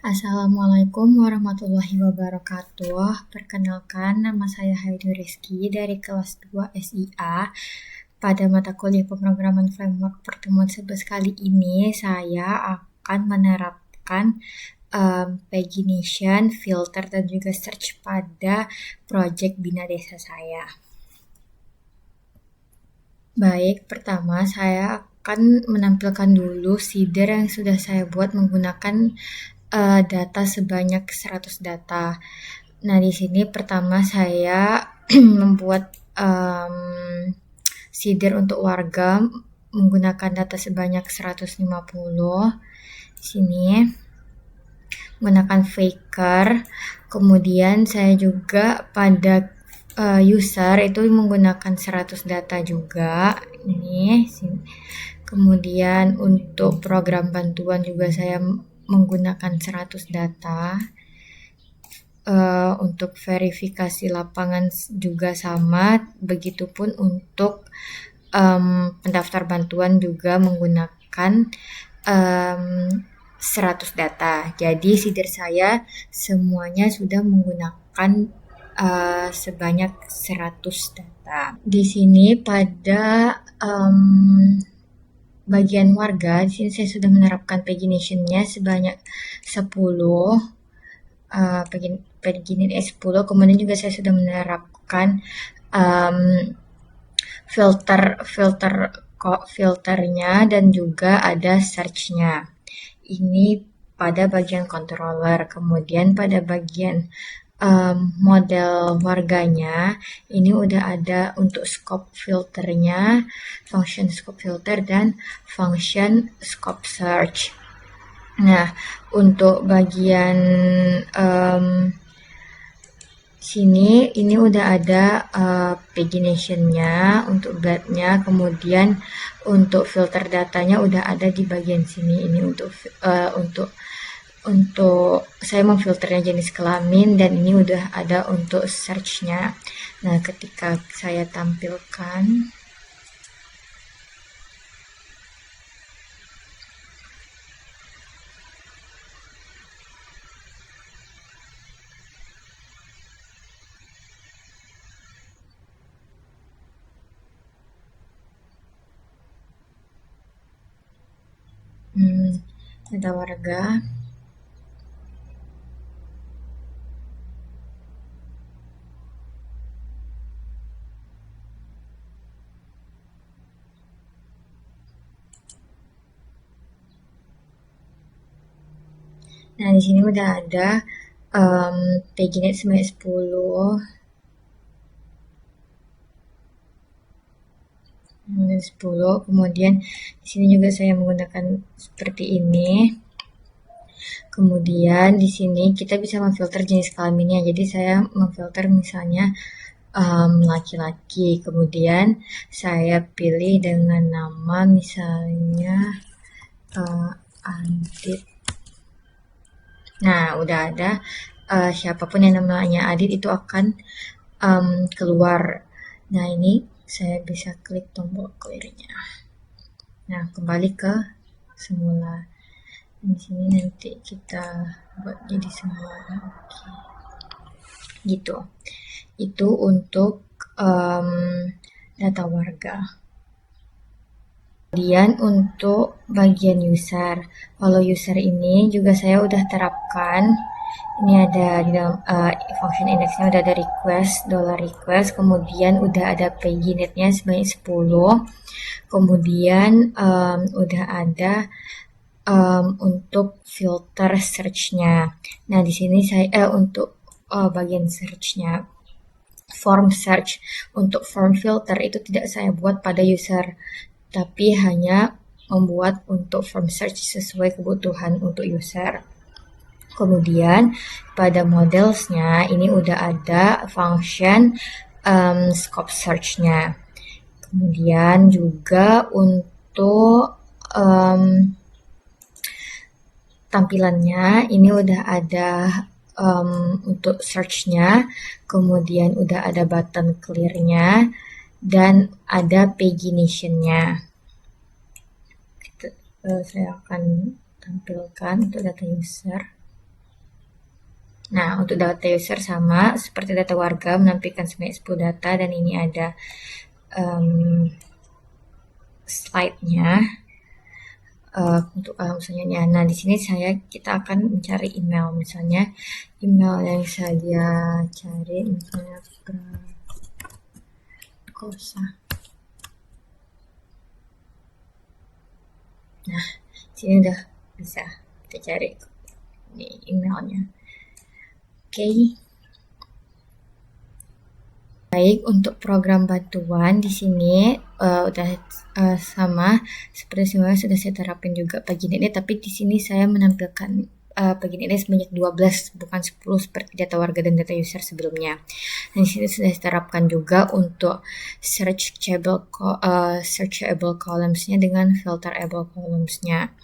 Assalamualaikum warahmatullahi wabarakatuh. Perkenalkan, nama saya Haidu Rizky dari kelas 2 SIA. Pada mata kuliah pemrograman framework pertemuan 11 kali ini, saya akan menerapkan pagination, filter, dan juga search pada project Bina Desa saya. Baik, pertama saya akan menampilkan dulu seeder yang sudah saya buat menggunakan data sebanyak 100 data. Nah, di sini pertama saya membuat seeder untuk warga menggunakan data sebanyak 150. Di sini menggunakan faker. Kemudian saya juga pada user itu menggunakan 100 data juga. Ini. Kemudian untuk program bantuan juga saya menggunakan 100 data. Untuk verifikasi lapangan juga sama, begitupun untuk pendaftar bantuan juga menggunakan 100 data. Jadi seeder saya semuanya sudah menggunakan sebanyak 100 data. Di sini pada bagian warga, di sini saya sudah menerapkan pagination-nya sebanyak 10. Paginate 10. Kemudian juga saya sudah menerapkan filternya dan juga ada search-nya. Ini pada bagian controller. Kemudian pada bagian model warganya, ini udah ada untuk scope filternya, function scope filter, dan function scope search. Nah, untuk bagian sini ini udah ada pagination-nya untuk guide-nya, kemudian untuk filter datanya udah ada di bagian sini. Ini untuk saya memfilternya jenis kelamin, dan ini udah ada untuk search-nya. Nah, ketika saya tampilkan, data warga. Nah, di sini udah ada paginate sebanyak 10. 10. Kemudian di sini juga saya menggunakan seperti ini. Kemudian di sini kita bisa memfilter jenis kelaminnya. Jadi saya memfilter misalnya laki-laki. Kemudian saya pilih dengan nama misalnya Adit. Nah, udah ada siapapun yang namanya Adit itu akan keluar. Nah, ini saya bisa klik tombol clear-nya. Nah, kembali ke semula. Di sini nanti kita buat jadi semula. Oke. Gitu. Itu untuk data warga. Kemudian untuk bagian user. Kalau user ini juga saya udah terapkan. Ini ada di dalam function index-nya udah ada request, kemudian udah ada paginate-nya sebanyak 10. Kemudian udah ada untuk filter search-nya. Nah, di sini saya untuk bagian search-nya, form search. Untuk form filter itu tidak saya buat pada user, tapi hanya membuat untuk form search sesuai kebutuhan untuk user. Kemudian pada modelsnya ini udah ada function scope search-nya. Kemudian juga untuk tampilannya ini udah ada untuk search-nya, kemudian udah ada button clear-nya, dan ada pagination-nya. Saya akan tampilkan untuk data user. Nah, untuk data user sama seperti data warga menampilkan sebanyak 10 data dan ini ada slide-nya untuk misalnya. Nah, di sini kita akan mencari email. Misalnya email yang saya cari misalnya Prakosa. Nah, sini udah bisa kita cari ini emailnya. Oke. Baik, untuk program bantuan di sini udah sama seperti semuanya sudah saya terapin juga pagi ini, tapi di sini saya menampilkan pagi ini sebanyak 12 bukan 10 seperti data warga dan data user sebelumnya. Dan di sini sudah diterapkan juga untuk searchable columns-nya dengan filterable columns-nya.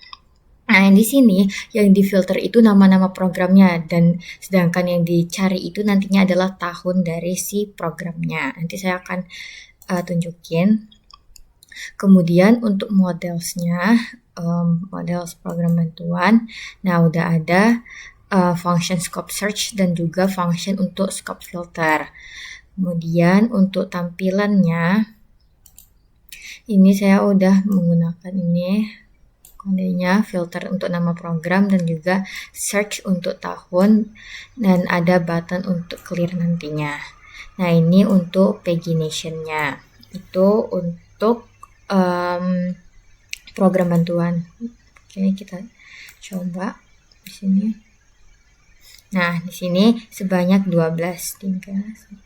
Nah, yang di sini yang difilter itu nama-nama programnya dan sedangkan yang dicari itu nantinya adalah tahun dari si programnya. Nanti saya akan tunjukin. Kemudian untuk modelsnya, models program bantuan. Nah, udah ada function scope search dan juga function untuk scope filter. Kemudian untuk tampilannya, ini saya udah menggunakan ini kodenya, filter untuk nama program dan juga search untuk tahun dan ada button untuk clear nantinya. Nah, ini untuk pagination-nya. Itu untuk program bantuan. Oke, kita coba di sini. Nah, di sini sebanyak 12, 3,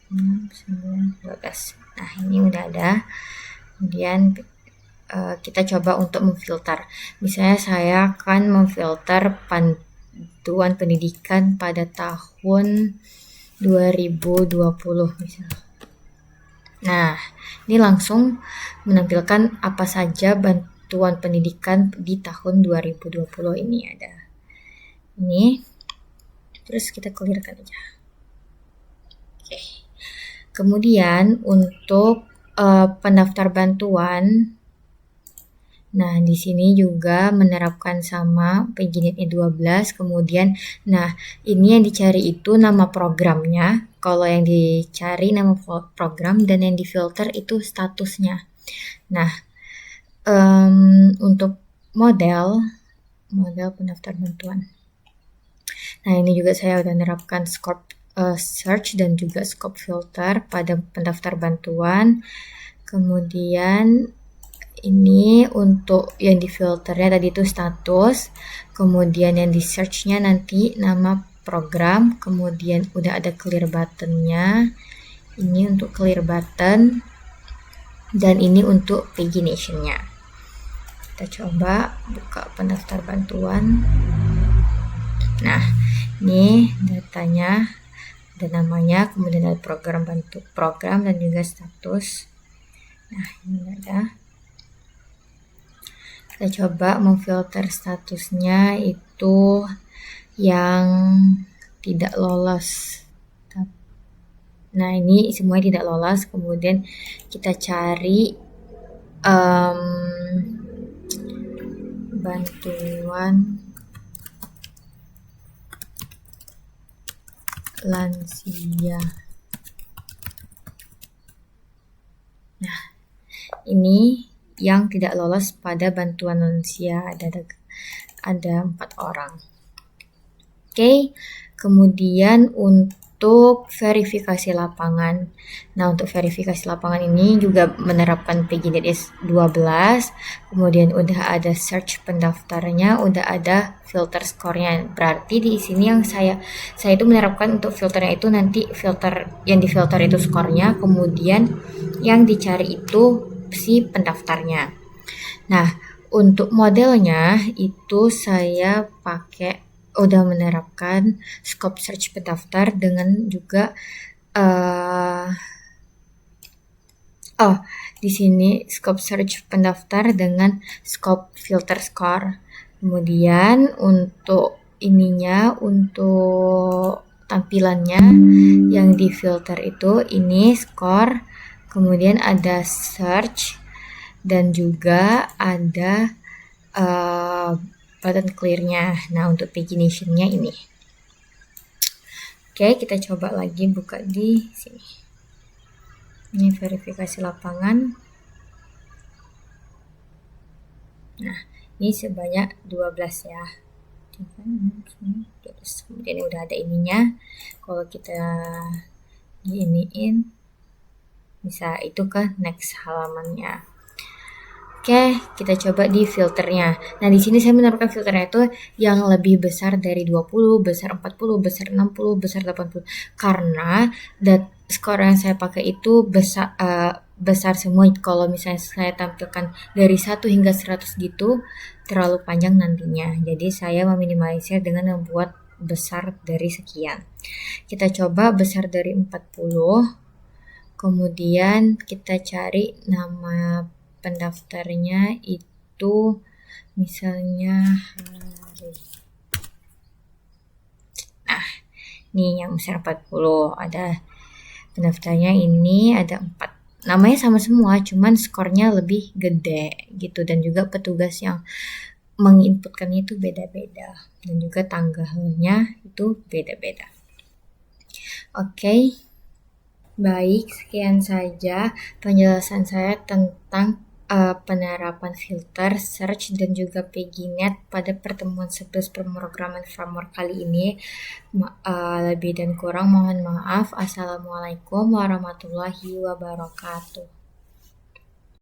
6, 9, 12. Nah, ini udah ada. Kemudian kita coba untuk memfilter. Misalnya saya akan memfilter bantuan pendidikan pada tahun 2020 misalnya. Nah, ini langsung menampilkan apa saja bantuan pendidikan di tahun 2020 ini ada. Ini. Terus kita clearkan aja. Oke. Kemudian untuk pendaftar bantuan, nah di sini juga menerapkan sama paginate-nya 12. Kemudian, nah ini yang dicari itu nama programnya. Kalau yang dicari nama program dan yang difilter itu statusnya. Nah, untuk model pendaftar bantuan. Nah, ini juga saya udah menerapkan scope search dan juga scope filter pada pendaftar bantuan. Kemudian ini untuk yang di filternya tadi itu status, kemudian yang di search-nya nanti nama program, kemudian udah ada clear button-nya. Ini untuk clear button dan ini untuk pagination-nya. Kita coba buka pendaftar bantuan. Nah, ini datanya, ada namanya, kemudian ada program dan juga status. Nah, ini ada. Kita coba memfilter statusnya itu yang tidak lolos. Nah, ini semuanya tidak lolos. Kemudian kita cari bantuan lansia. Nah, ini yang tidak lolos pada bantuan lansia ada 4 orang. Oke, kemudian untuk verifikasi lapangan. Nah, untuk verifikasi lapangan ini juga menerapkan paginate 12. Kemudian udah ada search pendaftarnya, udah ada filter skornya. Berarti di sini yang saya itu menerapkan untuk filternya itu nanti yang difilter itu skornya, kemudian yang dicari itu si pendaftarnya. Nah, untuk modelnya itu saya udah menerapkan scope search pendaftar dengan juga di sini scope search pendaftar dengan scope filter score. Kemudian untuk tampilannya yang di filter itu ini score, kemudian ada search dan juga ada button clear-nya. Nah, untuk pagination-nya ini. Oke, kita coba lagi buka di sini. Ini verifikasi lapangan. Nah, ini sebanyak 12 ya. Kemudian udah ada ininya. Kalau kita diiniin, bisa itu ke next halamannya. Oke, kita coba di filternya. Nah, di sini saya menerapkan filternya itu yang lebih besar dari 20, besar 40, besar 60, besar 80. Karena skor yang saya pakai itu besar semua. Kalau misalnya saya tampilkan dari 1 hingga 100 gitu, terlalu panjang nantinya. Jadi saya meminimalisir dengan membuat besar dari sekian. Kita coba besar dari 40. Kemudian kita cari nama pendaftarnya itu misalnya hari. Nah, nih yang besar 40 ada pendaftarnya ini ada 4. Namanya sama semua, cuman skornya lebih gede gitu dan juga petugas yang menginputkan itu beda-beda dan juga tanggalnya itu beda-beda. Oke. Baik, sekian saja penjelasan saya tentang penerapan filter, search, dan juga PageNet pada pertemuan 11 pemrograman framework kali ini. Lebih dan kurang mohon maaf. Assalamualaikum warahmatullahi wabarakatuh.